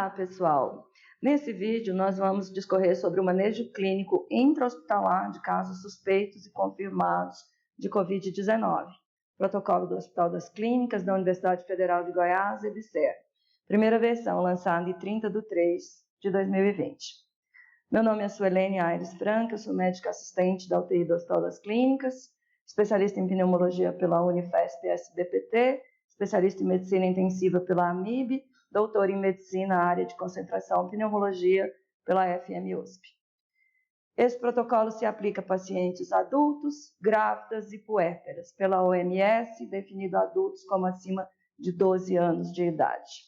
Olá, pessoal! Nesse vídeo, nós vamos discorrer sobre o manejo clínico intra-hospitalar de casos suspeitos e confirmados de Covid-19, protocolo do Hospital das Clínicas da Universidade Federal de Goiás, EBSER, primeira versão lançada em 30/3/2020. Meu nome é Suelene Aires Franca, eu sou médica assistente da UTI do Hospital das Clínicas, especialista em pneumologia pela Unifesp-SBPT, especialista em medicina intensiva pela AMIB, doutor em medicina, área de concentração pneumologia pela FMUSP. Esse protocolo se aplica a pacientes adultos, grávidas e puérperas, pela OMS, definido adultos como acima de 12 anos de idade.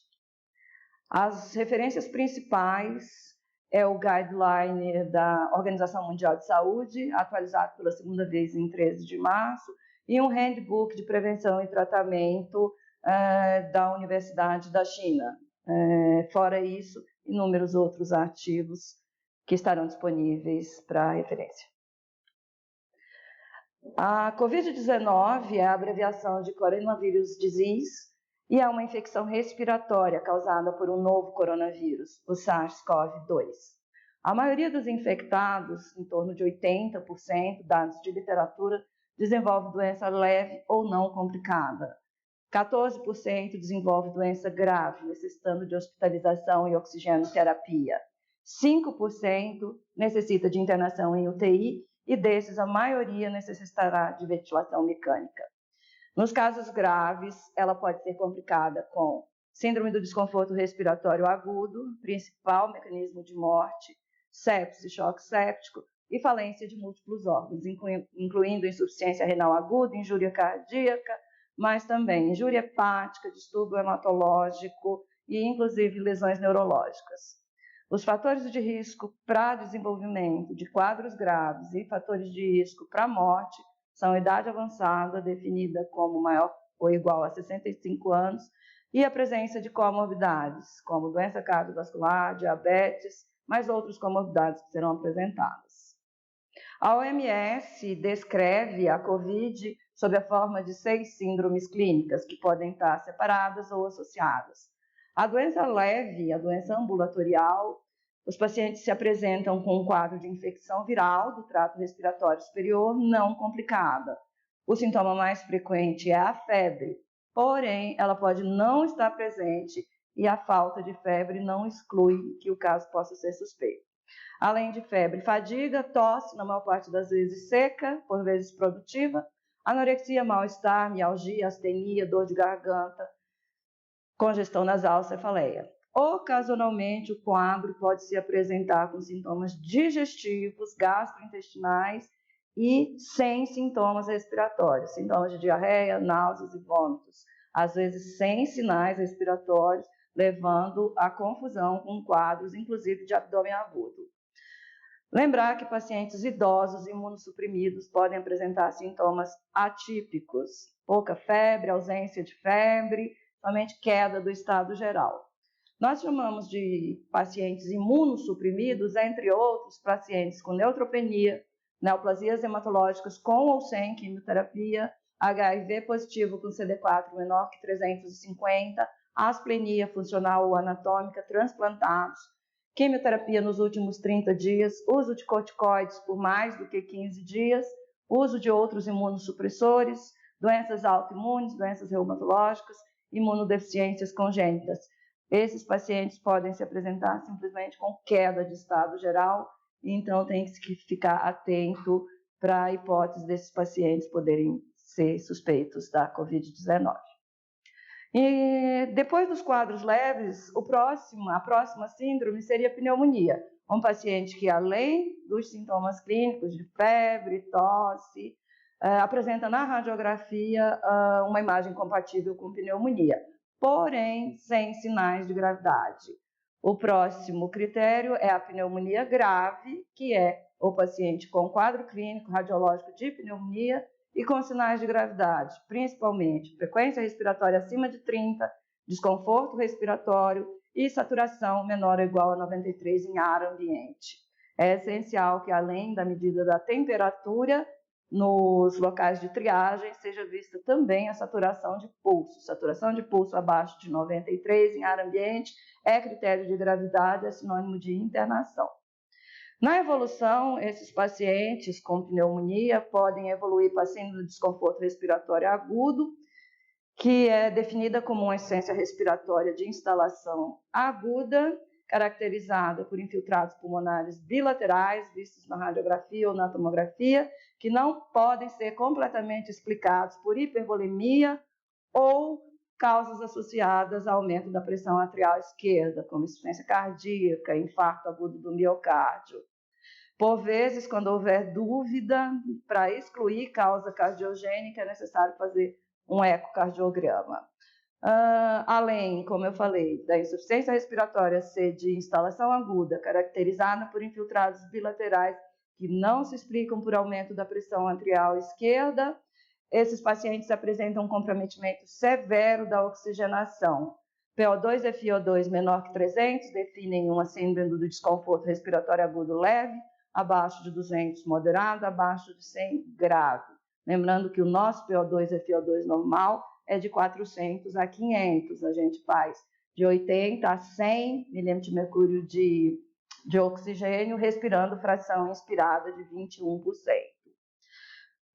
As referências principais é o guideline da Organização Mundial de Saúde, atualizado pela segunda vez em 13 de março, e um handbook de prevenção e tratamento da Universidade da China. Fora isso, inúmeros outros artigos que estarão disponíveis para referência. A Covid-19 é a abreviação de Coronavirus Disease e é uma infecção respiratória causada por um novo coronavírus, o SARS-CoV-2. A maioria dos infectados, em torno de 80%, dados de literatura, desenvolve doença leve ou não complicada. 14% desenvolve doença grave, necessitando de hospitalização e oxigenoterapia. 5% necessita de internação em UTI e desses a maioria necessitará de ventilação mecânica. Nos casos graves, ela pode ser complicada com síndrome do desconforto respiratório agudo, principal mecanismo de morte, sepse, choque séptico e falência de múltiplos órgãos, incluindo insuficiência renal aguda, injúria cardíaca, mas também injúria hepática, distúrbio hematológico e, inclusive, lesões neurológicas. Os fatores de risco para desenvolvimento de quadros graves e fatores de risco para morte são idade avançada, definida como maior ou igual a 65 anos, e a presença de comorbidades, como doença cardiovascular, diabetes, mais outras comorbidades que serão apresentadas. A OMS descreve a COVID sob a forma de 6 síndromes clínicas, que podem estar separadas ou associadas. A doença leve, a doença ambulatorial, os pacientes se apresentam com um quadro de infecção viral do trato respiratório superior não complicada. O sintoma mais frequente é a febre, porém, ela pode não estar presente e a falta de febre não exclui que o caso possa ser suspeito. Além de febre, fadiga, tosse, na maior parte das vezes seca, por vezes produtiva, anorexia, mal-estar, mialgia, astenia, dor de garganta, congestão nasal, cefaleia. Ocasionalmente, o quadro pode se apresentar com sintomas digestivos, gastrointestinais e sem sintomas respiratórios, sintomas de diarreia, náuseas e vômitos, às vezes sem sinais respiratórios, levando à confusão com quadros, inclusive de abdômen agudo. Lembrar que pacientes idosos e imunossuprimidos podem apresentar sintomas atípicos, pouca febre, ausência de febre, somente queda do estado geral. Nós chamamos de pacientes imunossuprimidos, entre outros, pacientes com neutropenia, neoplasias hematológicas com ou sem quimioterapia, HIV positivo com CD4 menor que 350, asplenia funcional ou anatômica, transplantados, quimioterapia nos últimos 30 dias, uso de corticoides por mais do que 15 dias, uso de outros imunossupressores, doenças autoimunes, doenças reumatológicas, imunodeficiências congênitas. Esses pacientes podem se apresentar simplesmente com queda de estado geral, então tem que ficar atento para a hipótese desses pacientes poderem ser suspeitos da Covid-19. E depois dos quadros leves, a próxima síndrome seria a pneumonia. Um paciente que, além dos sintomas clínicos de febre, tosse, apresenta na radiografia uma imagem compatível com pneumonia, porém sem sinais de gravidade. O próximo critério é a pneumonia grave, que é o paciente com quadro clínico radiológico de pneumonia e com sinais de gravidade, principalmente frequência respiratória acima de 30, desconforto respiratório e saturação menor ou igual a 93 em ar ambiente. É essencial que, além da medida da temperatura nos locais de triagem seja vista também a saturação de pulso. Saturação de pulso abaixo de 93 em ar ambiente é critério de gravidade, é sinônimo de internação. Na evolução, esses pacientes com pneumonia podem evoluir para síndrome de desconforto respiratório agudo, que é definida como uma insuficiência respiratória de instalação aguda, caracterizada por infiltrados pulmonares bilaterais, vistos na radiografia ou na tomografia, que não podem ser completamente explicados por hipervolemia ou causas associadas ao aumento da pressão arterial esquerda, como insuficiência cardíaca, infarto agudo do miocárdio. Por vezes, quando houver dúvida, para excluir causa cardiogênica, é necessário fazer um ecocardiograma. Além, como eu falei, da insuficiência respiratória ser de instalação aguda, caracterizada por infiltrados bilaterais que não se explicam por aumento da pressão arterial esquerda, esses pacientes apresentam um comprometimento severo da oxigenação. PO2 e FiO2 menor que 300 definem uma síndrome do desconforto respiratório agudo leve, abaixo de 200 moderado, abaixo de 100 grave. Lembrando que o nosso PO2 e FiO2 normal é de 400 a 500, a gente faz de 80 a 100 milímetros de mercúrio de oxigênio, respirando fração inspirada de 21%.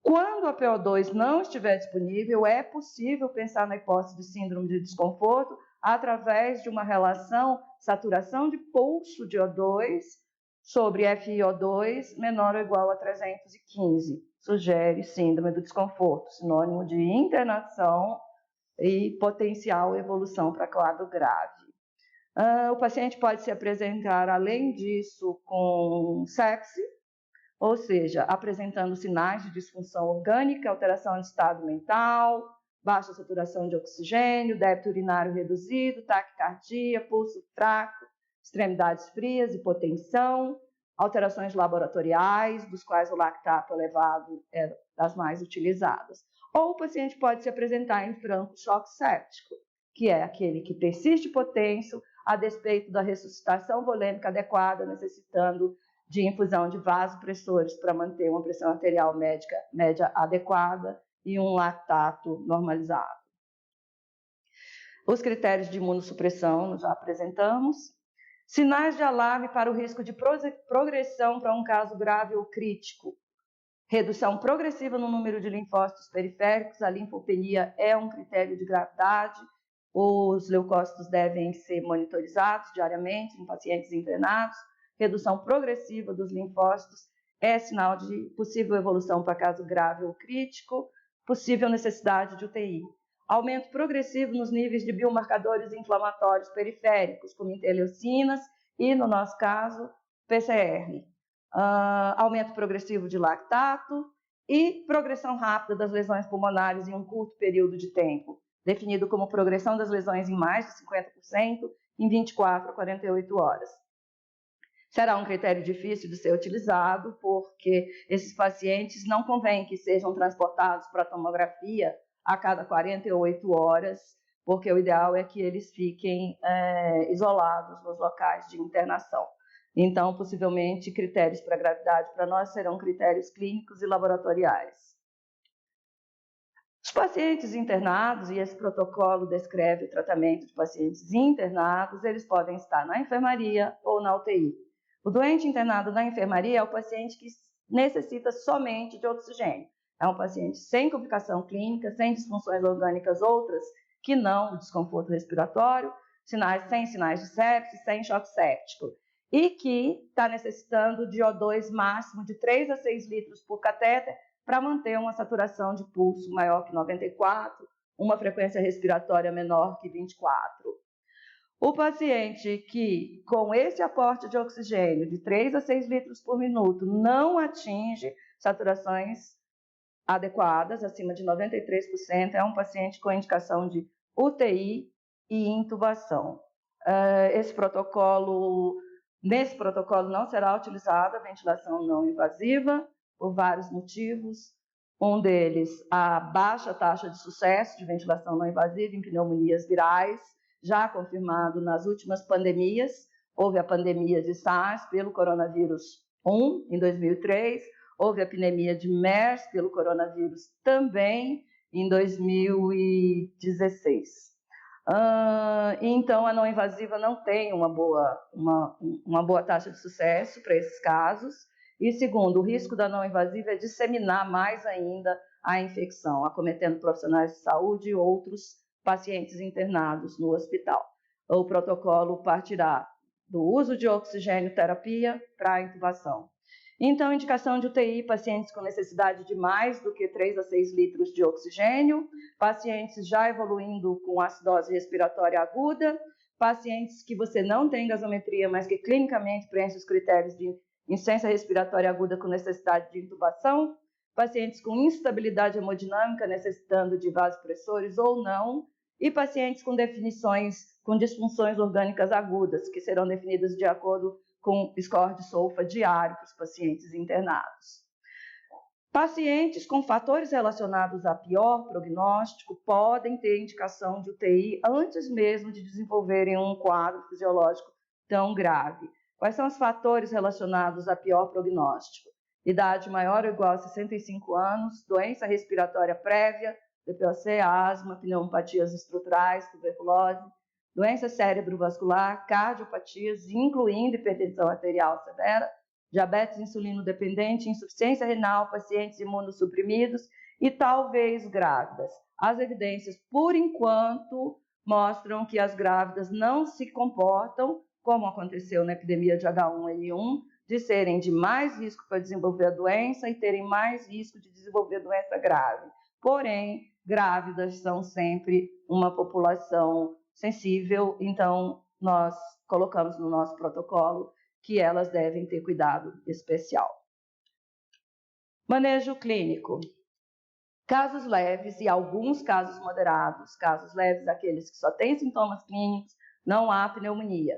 Quando a PO2 não estiver disponível, é possível pensar na hipótese de síndrome de desconforto através de uma relação saturação de pulso de O2 sobre FiO2 menor ou igual a 315. Sugere síndrome do desconforto, sinônimo de internação e potencial evolução para quadro grave. O paciente pode se apresentar, além disso, com sepse, ou seja, apresentando sinais de disfunção orgânica, alteração de estado mental, baixa saturação de oxigênio, débito urinário reduzido, taquicardia, pulso fraco, extremidades frias, hipotensão, alterações laboratoriais, dos quais o lactato elevado é das mais utilizadas. Ou o paciente pode se apresentar em franco choque séptico, que é aquele que persiste hipotenso a despeito da ressuscitação volêmica adequada, necessitando de infusão de vasopressores para manter uma pressão arterial média adequada e um lactato normalizado. Os critérios de imunossupressão nós já apresentamos. Sinais de alarme para o risco de progressão para um caso grave ou crítico. Redução progressiva no número de linfócitos periféricos, a linfopenia é um critério de gravidade. Os leucócitos devem ser monitorizados diariamente em pacientes internados. Redução progressiva dos linfócitos é sinal de possível evolução para caso grave ou crítico, possível necessidade de UTI. Aumento progressivo nos níveis de biomarcadores inflamatórios periféricos, como interleucinas e, no nosso caso, PCR. Aumento progressivo de lactato e progressão rápida das lesões pulmonares em um curto período de tempo, definido como progressão das lesões em mais de 50% em 24 a 48 horas. Será um critério difícil de ser utilizado, porque esses pacientes não convém que sejam transportados para a tomografia a cada 48 horas, porque o ideal é que eles fiquem isolados nos locais de internação. Então, possivelmente, critérios para gravidade para nós serão critérios clínicos e laboratoriais. Os pacientes internados, e esse protocolo descreve o tratamento de pacientes internados, eles podem estar na enfermaria ou na UTI. O doente internado na enfermaria é o paciente que necessita somente de oxigênio. É um paciente sem complicação clínica, sem disfunções orgânicas outras que não o desconforto respiratório, sem sinais de sepse, sem choque séptico, e que está necessitando de O2 máximo de 3 a 6 litros por catéter para manter uma saturação de pulso maior que 94, uma frequência respiratória menor que 24. O paciente que, com esse aporte de oxigênio de 3 a 6 litros por minuto, não atinge saturações adequadas, acima de 93%, é um paciente com indicação de UTI e intubação. Nesse protocolo não será utilizada a ventilação não invasiva, por vários motivos. Um deles, a baixa taxa de sucesso de ventilação não invasiva em pneumonias virais, já confirmado nas últimas pandemias. Houve a pandemia de SARS pelo coronavírus 1, em 2003, houve a epidemia de MERS pelo coronavírus também em 2016. Então, a não invasiva não tem uma boa taxa de sucesso para esses casos. E segundo, o risco da não invasiva é disseminar mais ainda a infecção, acometendo profissionais de saúde e outros pacientes internados no hospital. O protocolo partirá do uso de oxigênio terapia para a intubação. Então, indicação de UTI, pacientes com necessidade de mais do que 3 a 6 litros de oxigênio, pacientes já evoluindo com acidose respiratória aguda, pacientes que você não tem gasometria, mas que clinicamente preenchem os critérios de insuficiência respiratória aguda com necessidade de intubação, pacientes com instabilidade hemodinâmica necessitando de vasopressores ou não, e pacientes com com disfunções orgânicas agudas, que serão definidas de acordo com score de SOFA diário para os pacientes internados. Pacientes com fatores relacionados a pior prognóstico podem ter indicação de UTI antes mesmo de desenvolverem um quadro fisiológico tão grave. Quais são os fatores relacionados a pior prognóstico? Idade maior ou igual a 65 anos, doença respiratória prévia, DPOC, asma, pneumopatias estruturais, tuberculose, doença cerebrovascular, cardiopatias, incluindo hipertensão arterial severa, diabetes insulino-dependente, insuficiência renal, pacientes imunossuprimidos e talvez grávidas. As evidências, por enquanto, mostram que as grávidas não se comportam, como aconteceu na epidemia de H1N1, de serem de mais risco para desenvolver a doença e terem mais risco de desenvolver doença grave. Porém, grávidas são sempre uma população sensível, então nós colocamos no nosso protocolo que elas devem ter cuidado especial. Manejo clínico. Casos leves e alguns casos moderados. Casos leves, aqueles que só têm sintomas clínicos, não há pneumonia.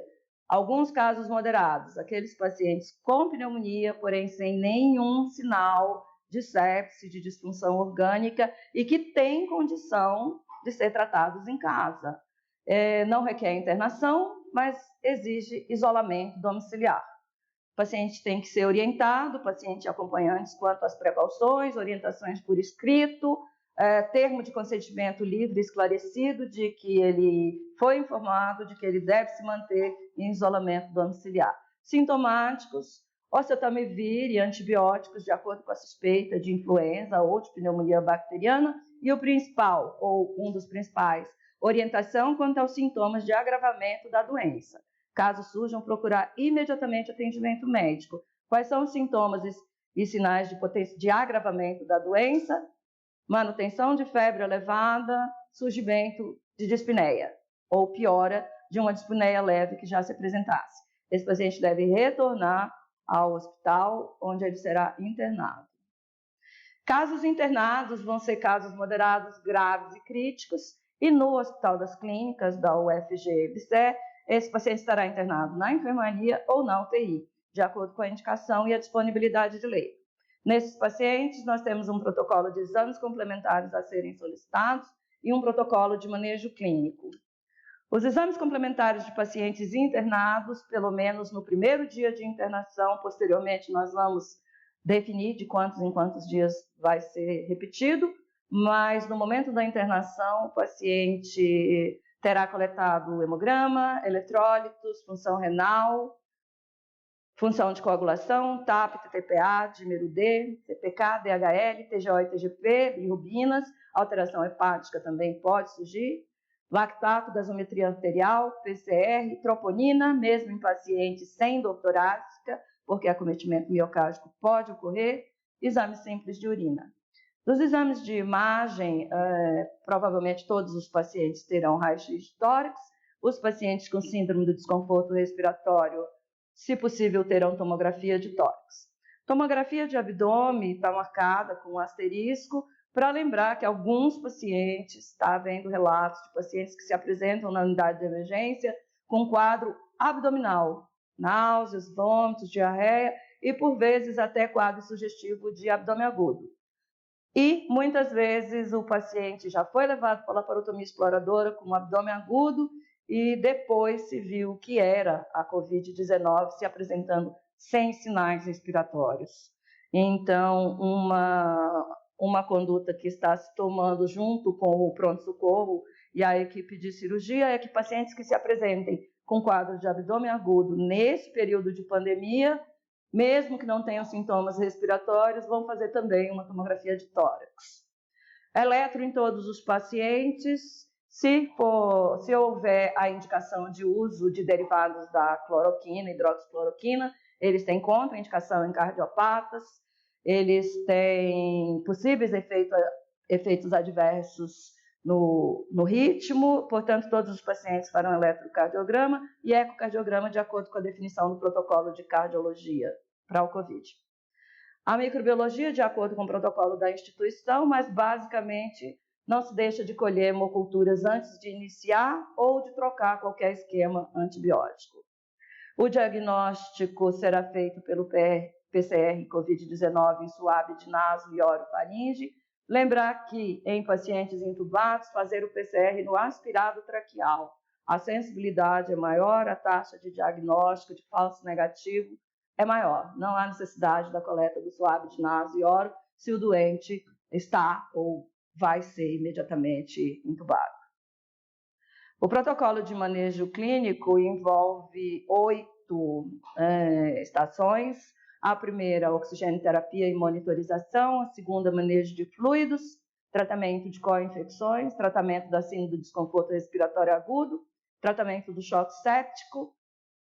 Alguns casos moderados, aqueles pacientes com pneumonia, porém sem nenhum sinal de sepse, de disfunção orgânica e que têm condição de ser tratados em casa. Não requer internação, mas exige isolamento domiciliar. O paciente tem que ser orientado, o paciente e acompanhantes quanto às precauções, orientações por escrito, termo de consentimento livre e esclarecido de que ele foi informado de que ele deve se manter em isolamento domiciliar. Sintomáticos, oseltamivir e antibióticos de acordo com a suspeita de influenza ou de pneumonia bacteriana e o principal, ou um dos principais, orientação quanto aos sintomas de agravamento da doença. Caso surjam, procurar imediatamente atendimento médico. Quais são os sintomas e sinais de agravamento da doença? Manutenção de febre elevada, surgimento de dispneia, ou piora de uma dispneia leve que já se apresentasse. Esse paciente deve retornar ao hospital, onde ele será internado. Casos internados vão ser casos moderados, graves e críticos, e no Hospital das Clínicas da UFG-BSE, esse paciente estará internado na enfermaria ou na UTI, de acordo com a indicação e a disponibilidade de leito. Nesses pacientes, nós temos um protocolo de exames complementares a serem solicitados e um protocolo de manejo clínico. Os exames complementares de pacientes internados, pelo menos no primeiro dia de internação, posteriormente nós vamos definir de quantos em quantos dias vai ser repetido, mas no momento da internação, o paciente terá coletado hemograma, eletrólitos, função renal, função de coagulação, TAP, TTPA, dímero D, CPK, DHL, TGO e TGP, bilirrubinas, alteração hepática também pode surgir, lactato, gasometria arterial, PCR, troponina, mesmo em pacientes sem dor torácica, porque acometimento miocárdico pode ocorrer, exame simples de urina. Dos exames de imagem, provavelmente todos os pacientes terão raio-x de tórax, os pacientes com síndrome do desconforto respiratório, se possível, terão tomografia de tórax. Tomografia de abdômen está marcada com um asterisco, para lembrar que alguns pacientes, está havendo relatos de pacientes que se apresentam na unidade de emergência com quadro abdominal, náuseas, vômitos, diarreia e, por vezes, até quadro sugestivo de abdômen agudo. E, muitas vezes, o paciente já foi levado para a laparotomia exploradora com um abdômen agudo e depois se viu que era a COVID-19 se apresentando sem sinais respiratórios. Então, uma conduta que está se tomando junto com o pronto-socorro e a equipe de cirurgia é que pacientes que se apresentem com quadro de abdômen agudo nesse período de pandemia, mesmo que não tenham sintomas respiratórios, vão fazer também uma tomografia de tórax. Eletro em todos os pacientes. Se houver a indicação de uso de derivados da cloroquina, hidroxicloroquina, eles têm contraindicação em cardiopatas, eles têm possíveis efeitos adversos no ritmo, portanto, todos os pacientes farão eletrocardiograma e ecocardiograma de acordo com a definição do protocolo de cardiologia para o COVID. A microbiologia de acordo com o protocolo da instituição, mas basicamente não se deixa de colher hemoculturas antes de iniciar ou de trocar qualquer esquema antibiótico. O diagnóstico será feito pelo PCR COVID-19 em suave de naso e orofaringe. Lembrar que em pacientes intubados, fazer o PCR no aspirado traqueal. A sensibilidade é maior, a taxa de diagnóstico de falso negativo é maior. Não há necessidade da coleta do suave de naso e oro se o doente está ou vai ser imediatamente intubado. O protocolo de manejo clínico envolve 8 estações. A primeira, oxigenoterapia e monitorização. A segunda, manejo de fluidos, tratamento de co-infecções, tratamento da síndrome do desconforto respiratório agudo, tratamento do choque séptico,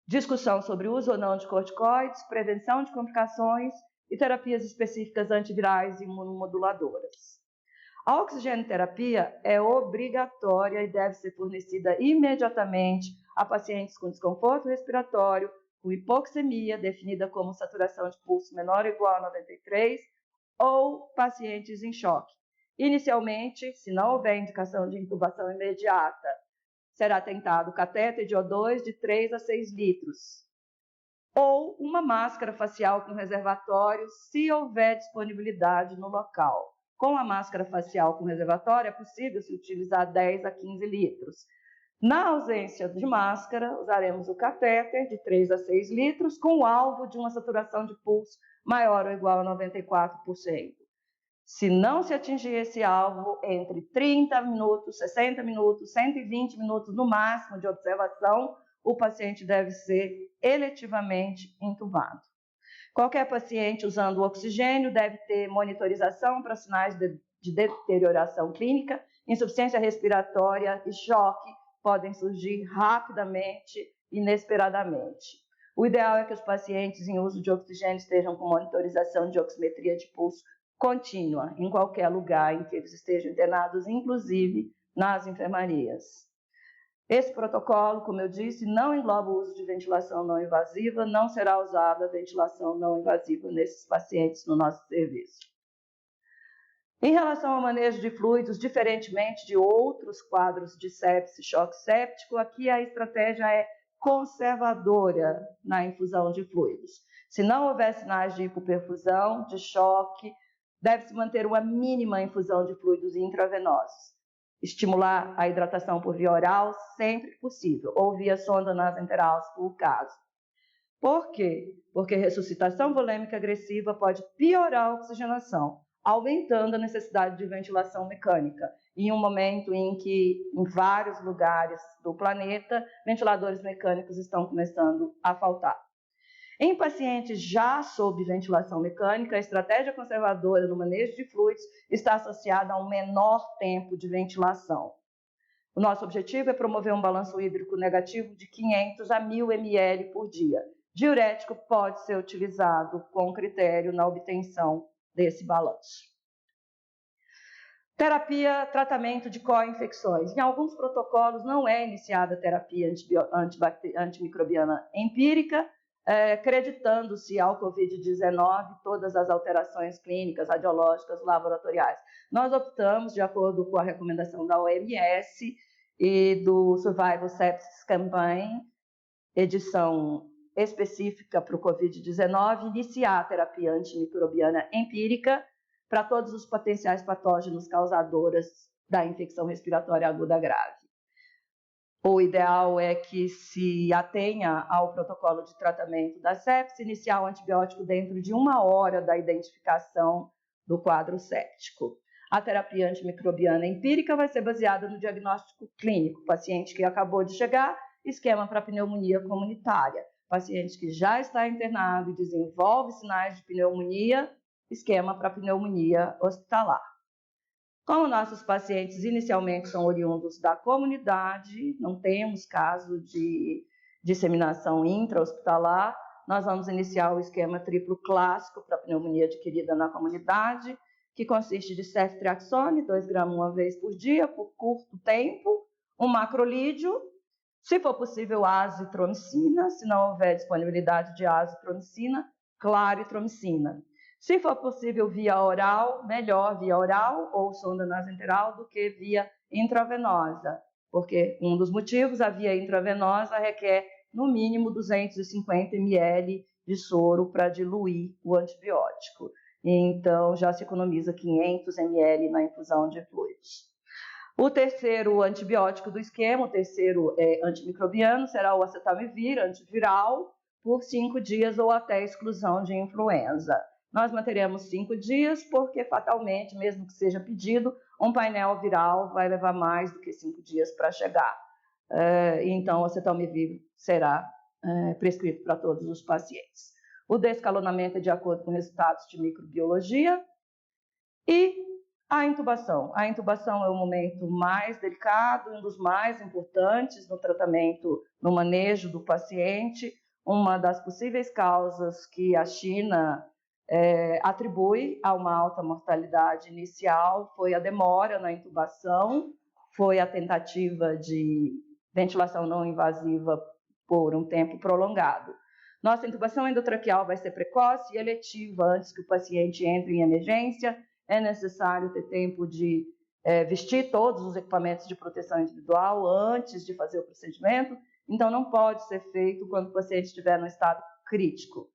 discussão sobre o uso ou não de corticoides, prevenção de complicações e terapias específicas antivirais e imunomoduladoras. A oxigenoterapia é obrigatória e deve ser fornecida imediatamente a pacientes com desconforto respiratório, com hipoxemia, definida como saturação de pulso menor ou igual a 93, ou pacientes em choque. Inicialmente, se não houver indicação de intubação imediata, será tentado catéter de O2 de 3 a 6 litros, ou uma máscara facial com reservatório, se houver disponibilidade no local. Com a máscara facial com reservatório, é possível se utilizar 10 a 15 litros. Na ausência de máscara, usaremos o catéter de 3 a 6 litros com o alvo de uma saturação de pulso maior ou igual a 94%. Se não se atingir esse alvo, entre 30 minutos, 60 minutos, 120 minutos no máximo de observação, o paciente deve ser eletivamente intubado. Qualquer paciente usando oxigênio deve ter monitorização para sinais de deterioração clínica, insuficiência respiratória e choque podem surgir rapidamente, inesperadamente. O ideal é que os pacientes em uso de oxigênio estejam com monitorização de oximetria de pulso contínua, em qualquer lugar em que eles estejam internados, inclusive nas enfermarias. Esse protocolo, como eu disse, não engloba o uso de ventilação não invasiva, não será usada a ventilação não invasiva nesses pacientes no nosso serviço. Em relação ao manejo de fluidos, diferentemente de outros quadros de sepse, choque séptico, aqui a estratégia é conservadora na infusão de fluidos. Se não houver sinais de hipoperfusão, de choque, deve-se manter uma mínima infusão de fluidos intravenosos. Estimular a hidratação por via oral sempre que possível, ou via sonda nasoenteral, se for o caso. Por quê? Porque ressuscitação volêmica agressiva pode piorar a oxigenação, aumentando a necessidade de ventilação mecânica, em um momento em que, em vários lugares do planeta, ventiladores mecânicos estão começando a faltar. Em pacientes já sob ventilação mecânica, a estratégia conservadora no manejo de fluidos está associada a um menor tempo de ventilação. O nosso objetivo é promover um balanço hídrico negativo de 500 a 1.000 ml por dia. Diurético pode ser utilizado com critério na obtenção desse balanço. Tratamento de co-infecções. Em alguns protocolos não é iniciada a terapia antimicrobiana empírica, acreditando-se ao COVID-19 todas as alterações clínicas, radiológicas, laboratoriais. Nós optamos, de acordo com a recomendação da OMS e do Survival Sepsis Campaign, edição específica para o COVID-19, iniciar a terapia antimicrobiana empírica para todos os potenciais patógenos causadores da infecção respiratória aguda grave. O ideal é que se atenha ao protocolo de tratamento da sepse, iniciar o antibiótico dentro de 1 hora da identificação do quadro séptico. A terapia antimicrobiana empírica vai ser baseada no diagnóstico clínico. Paciente que acabou de chegar, esquema para pneumonia comunitária. Paciente que já está internado e desenvolve sinais de pneumonia, esquema para pneumonia hospitalar. Como nossos pacientes inicialmente são oriundos da comunidade, não temos caso de disseminação intra-hospitalar, nós vamos iniciar o esquema triplo clássico para pneumonia adquirida na comunidade, que consiste de ceftriaxone, 2 gramas uma vez por dia, por curto tempo, um macrolídeo, se for possível azitromicina, se não houver disponibilidade de azitromicina, claritromicina. Se for possível via oral, melhor via oral ou sonda nasoenteral do que via intravenosa, porque um dos motivos, a via intravenosa requer no mínimo 250 ml de soro para diluir o antibiótico. Então, já se economiza 500 ml na infusão de fluidos. O terceiro antibiótico do esquema, o terceiro antimicrobiano, será o acetamivir, antiviral, por 5 dias ou até exclusão de influenza. Nós manteremos 5 dias porque, fatalmente, mesmo que seja pedido, um painel viral vai levar mais do que 5 dias para chegar. Então, o acetamivir será prescrito para todos os pacientes. O descalonamento é de acordo com resultados de microbiologia e a intubação. A intubação é o momento mais delicado, um dos mais importantes no tratamento, no manejo do paciente. Uma das possíveis causas que a China atribui a uma alta mortalidade inicial foi a demora na intubação, foi a tentativa de ventilação não invasiva por um tempo prolongado. Nossa intubação endotraqueal vai ser precoce e eletiva antes que o paciente entre em emergência. É necessário ter tempo de vestir todos os equipamentos de proteção individual antes de fazer o procedimento, então não pode ser feito quando o paciente estiver no estado crítico.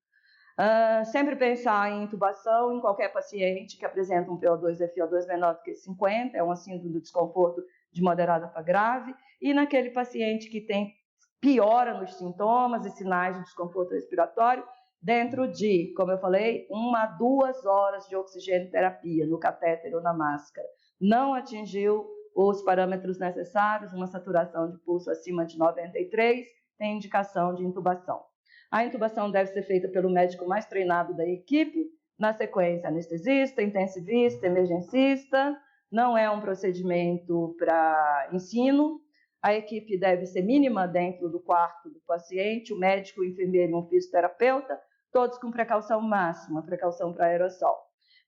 Sempre pensar em intubação em qualquer paciente que apresenta um PO2 e FiO2 menor do que 50, é uma síndrome do desconforto de moderada para grave, e naquele paciente que tem piora nos sintomas e sinais de desconforto respiratório, dentro de, como eu falei, 1 a 2 horas de oxigênio terapia no catéter ou na máscara. Não atingiu os parâmetros necessários, uma saturação de pulso acima de 93, tem indicação de intubação. A intubação deve ser feita pelo médico mais treinado da equipe, na sequência anestesista, intensivista, emergencista, não é um procedimento para ensino, a equipe deve ser mínima dentro do quarto do paciente, o médico, o enfermeiro e um fisioterapeuta, todos com precaução máxima, precaução para aerossol.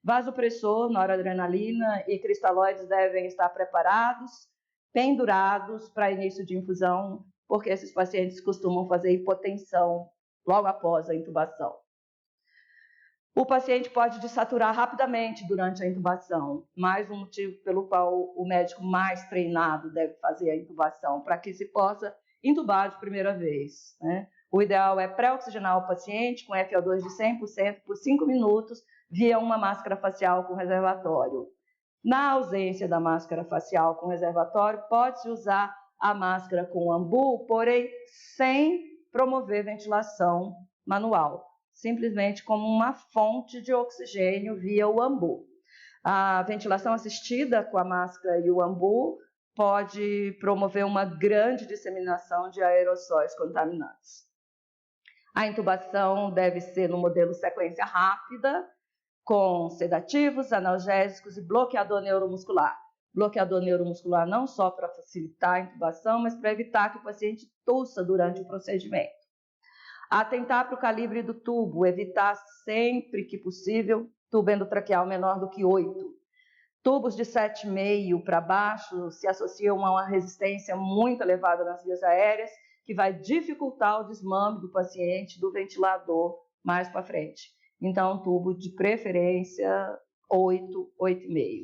Vasopressor, noradrenalina e cristalóides devem estar preparados, pendurados para início de infusão, porque esses pacientes costumam fazer hipotensão logo após a intubação. O paciente pode desaturar rapidamente durante a intubação, mais um motivo pelo qual o médico mais treinado deve fazer a intubação, para que se possa intubar de primeira vez, né? O ideal é pré-oxigenar o paciente com FiO2 de 100% por 5 minutos via uma máscara facial com reservatório. Na ausência da máscara facial com reservatório, pode-se usar a máscara com ambu, porém sem promover ventilação manual, simplesmente como uma fonte de oxigênio via o ambu. A ventilação assistida com a máscara e o ambu pode promover uma grande disseminação de aerossóis contaminantes. A intubação deve ser no modelo sequência rápida, com sedativos, analgésicos e bloqueador neuromuscular. Bloqueador neuromuscular não só para facilitar a intubação, mas para evitar que o paciente tussa durante o procedimento. Atentar para o calibre do tubo, evitar sempre que possível tubo endotraqueal menor do que 8. Tubos de 7,5 para baixo se associam a uma resistência muito elevada nas vias aéreas, que vai dificultar o desmame do paciente do ventilador mais para frente. Então, tubo de preferência 8, 8,5.